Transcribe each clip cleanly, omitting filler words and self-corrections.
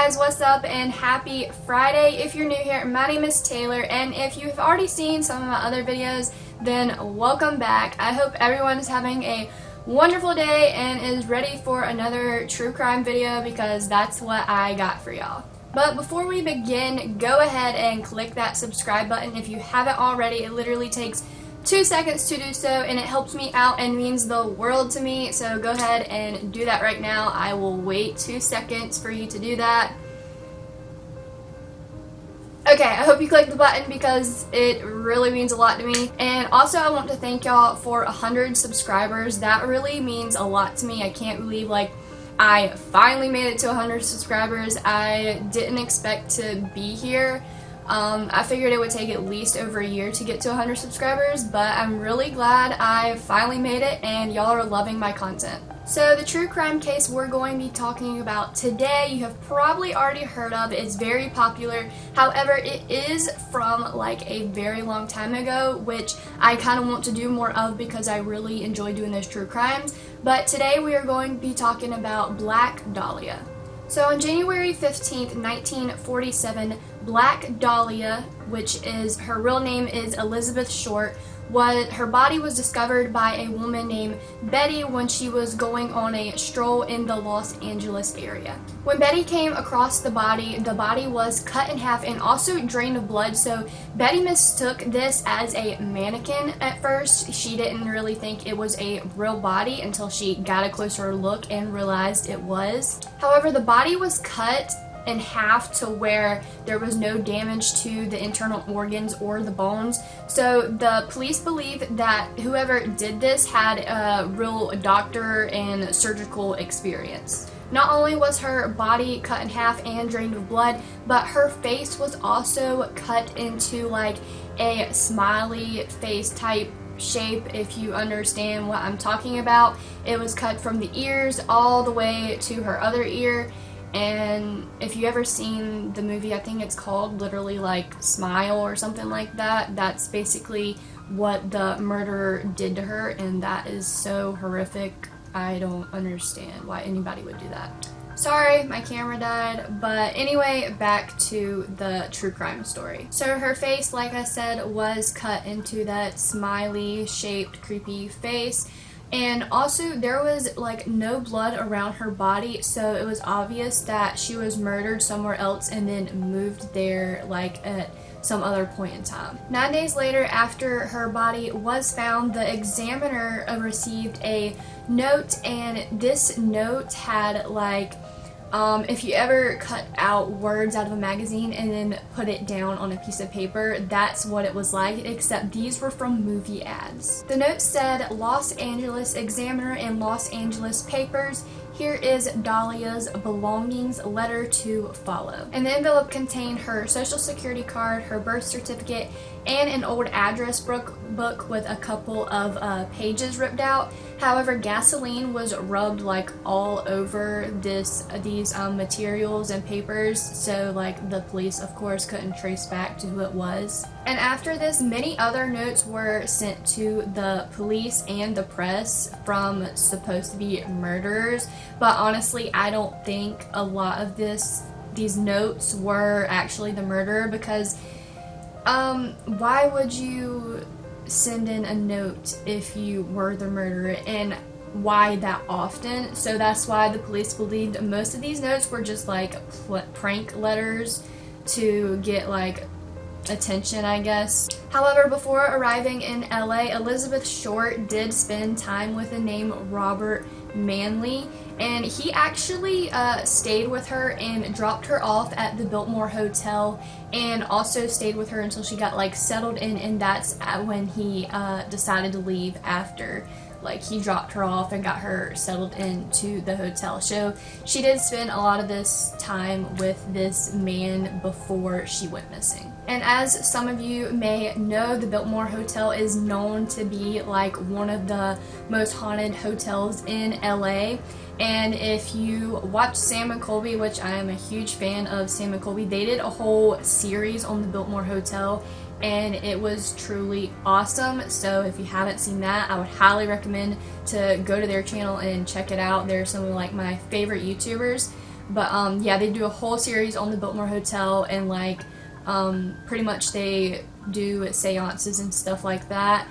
guys, what's up and happy Friday. If you're new here, my name is Taylor, and if you've already seen some of my other videos, then welcome back. I hope everyone is having a wonderful day and is ready for another true crime video because that's what I got for y'all. But before we begin, go ahead and click that subscribe button if you haven't already. It literally takes 2 seconds to do so, and it helps me out and means the world to me, so go ahead and do that right now. I will wait 2 seconds for you to do that. Okay, I hope you clicked the button because it really means a lot to me. And also I want to thank y'all for 100 subscribers. That really means a lot to me. I can't believe I finally made it to 100 subscribers. I didn't expect to be here. I figured it would take at least over a year to get to 100 subscribers, but I'm really glad I finally made it and y'all are loving my content. So the true crime case we're going to be talking about today, you have probably already heard of. It's very popular. However, it is from a very long time ago, which I kind of want to do more of because I really enjoy doing those true crimes. But today we are going to be talking about Black Dahlia. So on January 15th, 1947, Black Dahlia, which is her real name is Elizabeth Short, her body was discovered by a woman named Betty when she was going on a stroll in the Los Angeles area. When Betty came across the body was cut in half and also drained of blood, so Betty mistook this as a mannequin at first. She didn't really think it was a real body until she got a closer look and realized it was. However, the body was cut in half to where there was no damage to the internal organs or the bones. So the police believe that whoever did this had a real doctor and surgical experience. Not only was her body cut in half and drained of blood, but her face was also cut into a smiley face type shape, if you understand what I'm talking about. It was cut from the ears all the way to her other ear. And if you ever seen the movie, I think it's called literally Smile or something like that, that's basically what the murderer did to her, and that is so horrific. I don't understand why anybody would do that. Sorry, my camera died, but anyway, back to the true crime story. So her face, like I said, was cut into that smiley shaped creepy face. And also there was no blood around her body, so it was obvious that she was murdered somewhere else and then moved there at some other point in time. 9 days later, after her body was found, the examiner received a note, and this note had if you ever cut out words out of a magazine and then put it down on a piece of paper, that's what it was like, except these were from movie ads. The note said, "Los Angeles Examiner and Los Angeles Papers. Here is Dahlia's belongings, letter to follow." And the envelope contained her social security card, her birth certificate, and an old address book with a couple of pages ripped out. However, gasoline was rubbed all over these materials and papers, so the police of course couldn't trace back to who it was. And after this, many other notes were sent to the police and the press from supposed to be murderers, but honestly I don't think a lot of these notes were actually the murderer, because why would you send in a note if you were the murderer, and why that often? So that's why the police believed most of these notes were just prank letters to get attention, I guess. However, before arriving in LA, Elizabeth Short did spend time with a name Robert Manley, and he actually stayed with her and dropped her off at the Biltmore Hotel, and also stayed with her until she got settled in, and that's when he decided to leave after he dropped her off and got her settled into the hotel. So she did spend a lot of this time with this man before she went missing. And as some of you may know, the Biltmore Hotel is known to be one of the most haunted hotels in LA. And if you watch Sam and Colby, which I am a huge fan of Sam and Colby, they did a whole series on the Biltmore Hotel, and it was truly awesome. So if you haven't seen that, I would highly recommend to go to their channel and check it out. They're some of my favorite YouTubers. But yeah, they do a whole series on the Biltmore Hotel, and like pretty much they do seances and stuff like that.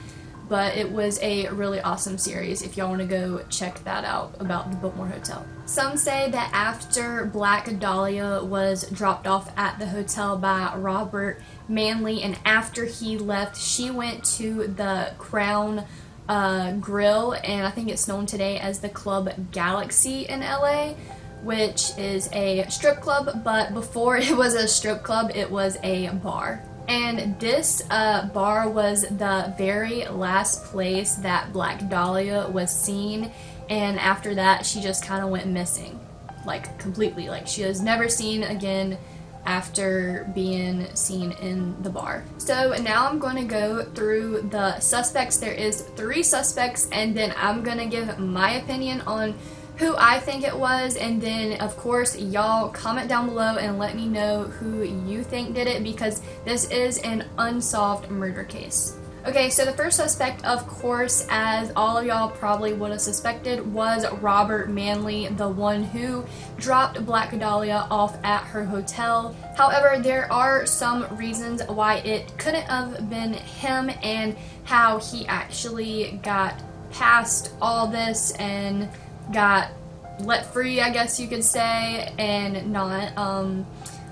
But it was a really awesome series if y'all want to go check that out about the Biltmore Hotel. Some say that after Black Dahlia was dropped off at the hotel by Robert Manley, and after he left, she went to the Crown Grill, and I think it's known today as the Club Galaxy in LA, which is a strip club, but before it was a strip club, it was a bar. And this bar was the very last place that Black Dahlia was seen, and after that she just kind of went missing, like completely. Like she was never seen again after being seen in the bar. So now I'm going to go through the suspects. There is 3 suspects, and then I'm going to give my opinion on who I think it was, and then of course y'all comment down below and let me know who you think did it, because this is an unsolved murder case. Okay, so the first suspect, of course, as all of y'all probably would have suspected, was Robert Manley, the one who dropped Black Dahlia off at her hotel. However, there are some reasons why it couldn't have been him, and how he actually got past all this and got let free, I guess you could say, and not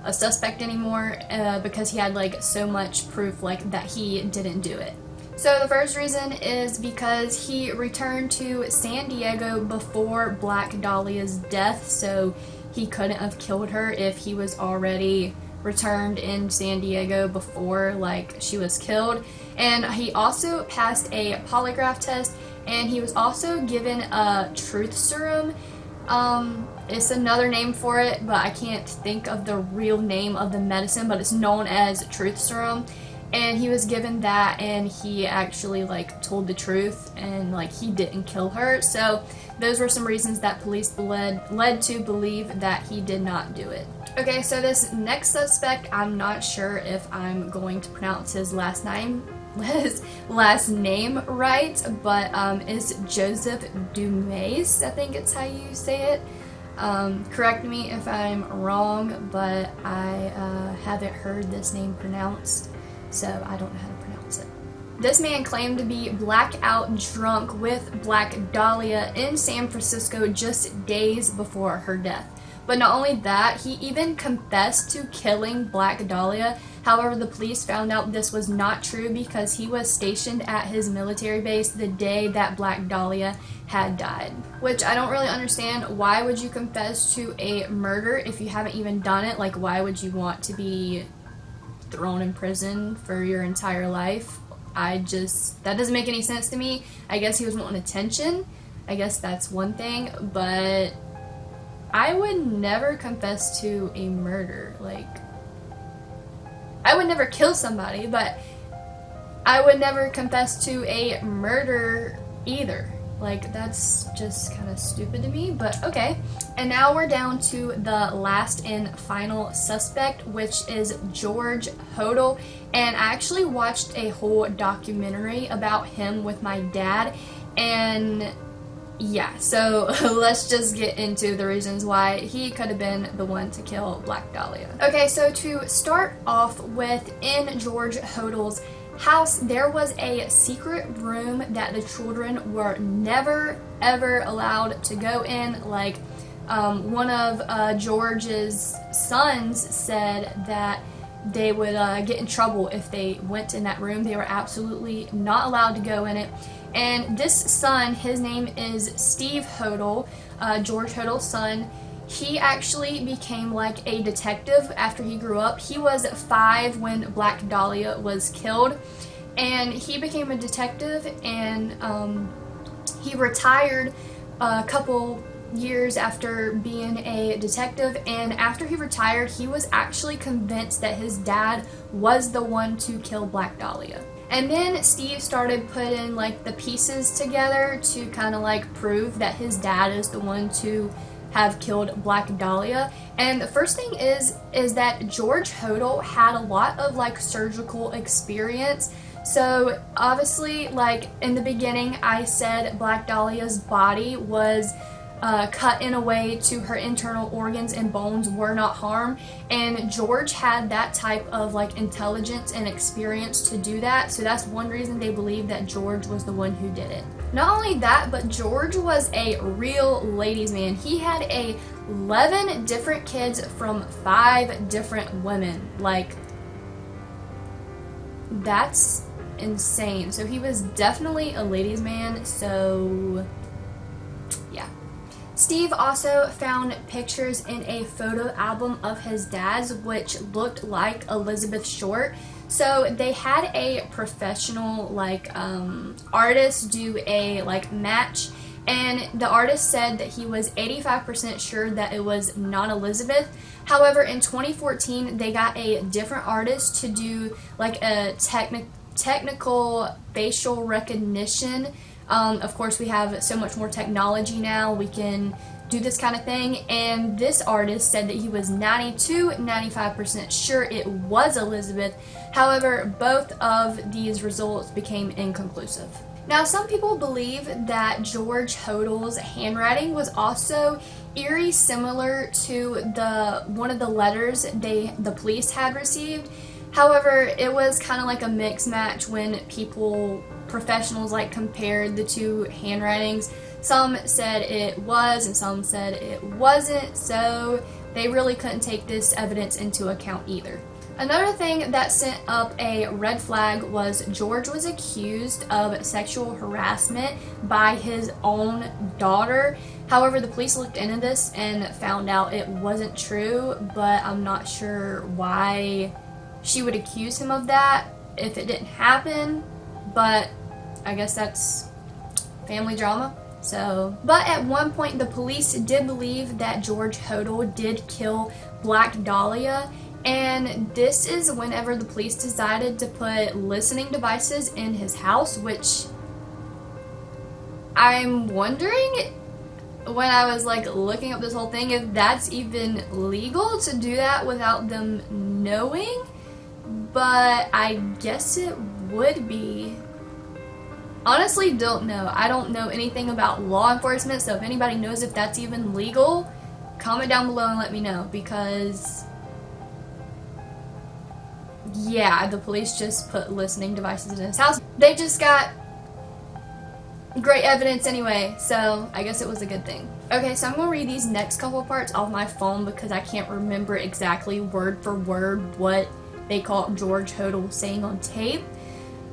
a suspect anymore, because he had like so much proof like that he didn't do it. So the first reason is because he returned to San Diego before Black Dahlia's death, so he couldn't have killed her if he was already returned in San Diego before like she was killed. And he also passed a polygraph test, and he was also given a truth serum. It's another name for it, but I can't think of the real name of the medicine, but it's known as truth serum. And he was given that, and he actually like told the truth, and like he didn't kill her. So those were some reasons that police led to believe that he did not do it. Okay, so this next suspect, I'm not sure if I'm going to pronounce his last name right, but is Joseph Do Mace, I think it's how you say it. Correct me if I'm wrong, but I haven't heard this name pronounced, so I don't know how to pronounce it. This man claimed to be blackout drunk with Black Dahlia in San Francisco just days before her death. But not only that, he even confessed to killing Black Dahlia. However, the police found out this was not true because he was stationed at his military base the day that Black Dahlia had died. Which I don't really understand. Why would you confess to a murder if you haven't even done it? Like, why would you want to be thrown in prison for your entire life? That doesn't make any sense to me. I guess he was wanting attention. I guess that's one thing, but I would never confess to a murder. Like, I would never kill somebody, but I would never confess to a murder either. Like, that's just kind of stupid to me, but okay. And now we're down to the last and final suspect, which is George Hodel. And I actually watched a whole documentary about him with my dad, and yeah, so let's just get into the reasons why he could have been the one to kill Black Dahlia. Okay, so to start off with, in George Hodel's house, there was a secret room that the children were never ever allowed to go in. Like, one of George's sons said that they would get in trouble if they went in that room. They were absolutely not allowed to go in it. And this son, his name is Steve Hodel, George Hodel's son. He actually became like a detective after he grew up. He was 5 when Black Dahlia was killed, and he became a detective, and he retired a couple years after being a detective. And after he retired, he was actually convinced that his dad was the one to kill Black Dahlia. And then Steve started putting like the pieces together to kind of like prove that his dad is the one to have killed Black Dahlia. And the first thing is that George Hodel had a lot of like surgical experience. So obviously, like in the beginning, I said Black Dahlia's body was cut in a way to her internal organs and bones were not harmed, and George had that type of like intelligence and experience to do that, so that's one reason they believe that George was the one who did it. Not only that, but George was a real ladies' man. He had 11 different kids from 5 different women. Like, that's insane. So he was definitely a ladies' man, so yeah. Steve also found pictures in a photo album of his dad's which looked like Elizabeth Short. So they had a professional like artist do a like match, and the artist said that he was 85% sure that it was not Elizabeth. However, in 2014 they got a different artist to do like a technical facial recognition. Of course, we have so much more technology now, we can do this kind of thing, and this artist said that he was 95% sure it was Elizabeth. However, both of these results became inconclusive. Now, some people believe that George Hodel's handwriting was also eerie similar to one of the letters the police had received. However, it was kind of like a mix match when professionals like compared the two handwritings. Some said it was and some said it wasn't, so they really couldn't take this evidence into account either. Another thing that sent up a red flag was George was accused of sexual harassment by his own daughter. However, the police looked into this and found out it wasn't true, but I'm not sure why she would accuse him of that if it didn't happen, but I guess that's family drama. But at one point the police did believe that George Hodel did kill Black Dahlia, and this is whenever the police decided to put listening devices in his house, which I'm wondering, when I was like looking up this whole thing, if that's even legal to do that without them knowing, but I guess it would be. Honestly, don't know. I don't know anything about law enforcement, so if anybody knows if that's even legal, comment down below and let me know, because yeah, the police just put listening devices in his house. They just got great evidence anyway, so I guess it was a good thing. Okay, so I'm going to read these next couple parts off my phone because I can't remember exactly word for word what they caught George Hodel saying on tape.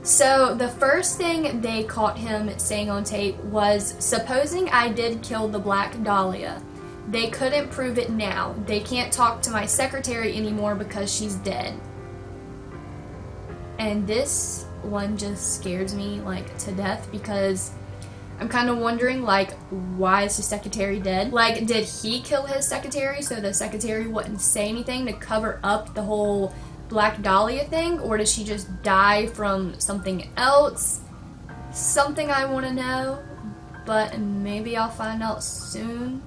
So the first thing they caught him saying on tape was, "Supposing I did kill the Black Dahlia. They couldn't prove it now. They can't talk to my secretary anymore because she's dead." And this one just scares me like to death, because I'm kind of wondering, like, why is his secretary dead? Like, did he kill his secretary so the secretary wouldn't say anything to cover up the whole Black Dahlia thing, or did she just die from something else? Something I want to know, but maybe I'll find out soon,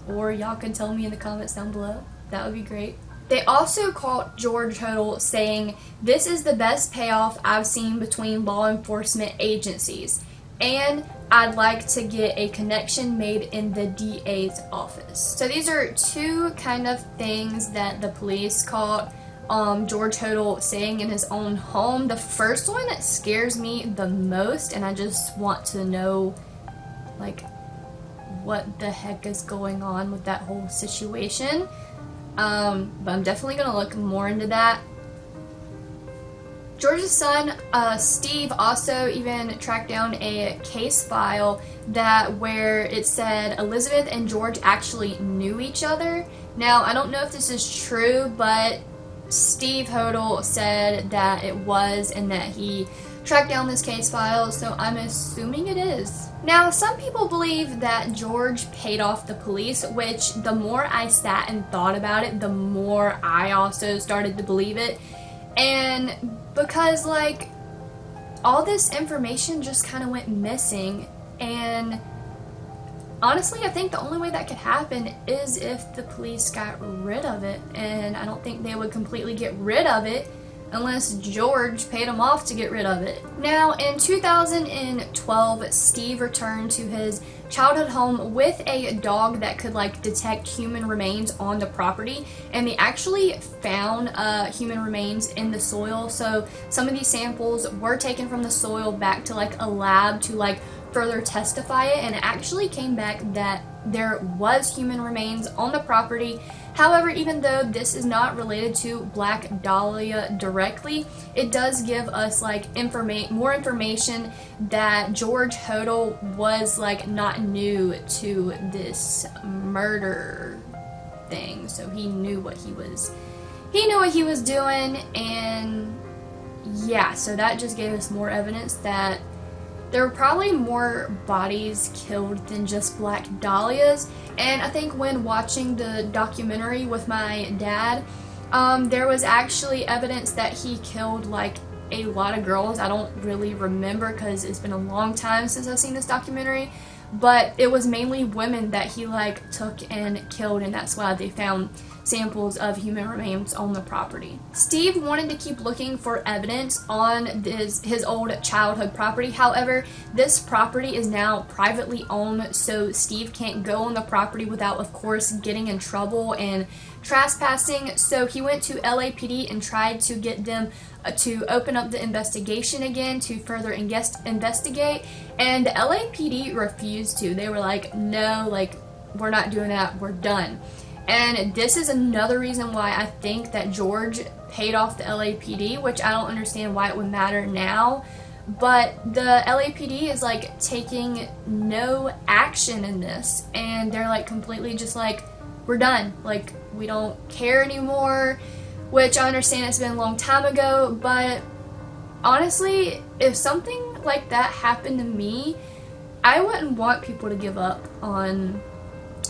or y'all can tell me in the comments down below. That would be great. They also caught George Hodel saying, "This is the best payoff I've seen between law enforcement agencies, and I'd like to get a connection made in the DA's office." So these are two kind of things that the police caught George Hodel saying in his own home. The first one scares me the most, and I just want to know, like, what the heck is going on with that whole situation. But I'm definitely gonna look more into that. George's son, Steve, also even tracked down a case file where it said Elizabeth and George actually knew each other. Now, I don't know if this is true, but Steve Hodel said that it was, and that he tracked down this case file, so I'm assuming it is. Now, some people believe that George paid off the police, which the more I sat and thought about it, the more I also started to believe it. And because, like, all this information just kind of went missing, and honestly, I think the only way that could happen is if the police got rid of it, and I don't think they would completely get rid of it unless George paid him off to get rid of it. Now, in 2012, Steve returned to his childhood home with a dog that could like detect human remains on the property, and they actually found human remains in the soil. So some of these samples were taken from the soil back to like a lab to like further testify it, and it actually came back that there was human remains on the property. However, even though this is not related to Black Dahlia directly, it does give us like more information that George Hodel was like not new to this murder thing. So he knew what he was doing, and yeah, so that just gave us more evidence that there were probably more bodies killed than just Black Dahlias. And I think when watching the documentary with my dad, there was actually evidence that he killed like a lot of girls. I don't really remember because it's been a long time since I've seen this documentary, but it was mainly women that he like took and killed, and that's why they found samples of human remains on the property. Steve wanted to keep looking for evidence on his old childhood property. However, this property is now privately owned, so Steve can't go on the property without, of course, getting in trouble and trespassing. So he went to LAPD and tried to get them to open up the investigation again to further investigate, and the LAPD refused to. They were like, no, like, we're not doing that, we're done. And this is another reason why I think that George paid off the LAPD, which I don't understand why it would matter now. But the LAPD is like taking no action in this, and they're like completely just like, we're done. Like, we don't care anymore, which I understand it's been a long time ago, but honestly, if something like that happened to me, I wouldn't want people to give up on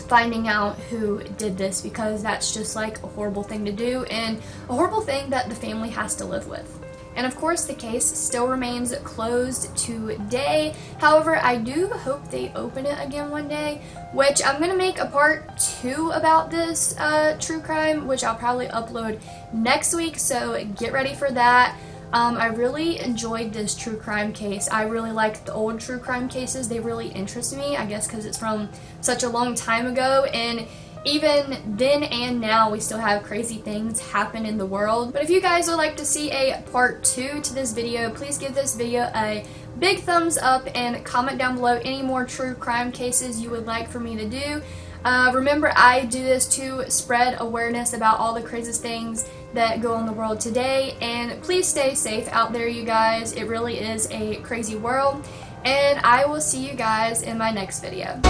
finding out who did this, because that's just like a horrible thing to do and a horrible thing that the family has to live with. And of course, the case still remains closed today. However, I do hope they open it again one day, which I'm going to make a part 2 about this true crime, which I'll probably upload next week, so get ready for that. I really enjoyed this true crime case. I really like the old true crime cases. They really interest me, I guess because it's from such a long time ago, and even then and now we still have crazy things happen in the world. But if you guys would like to see a part 2 to this video, please give this video a big thumbs up and comment down below any more true crime cases you would like for me to do. Remember, I do this to spread awareness about all the craziest things that go on in the world today, and please stay safe out there, you guys. It really is a crazy world, and I will see you guys in my next video.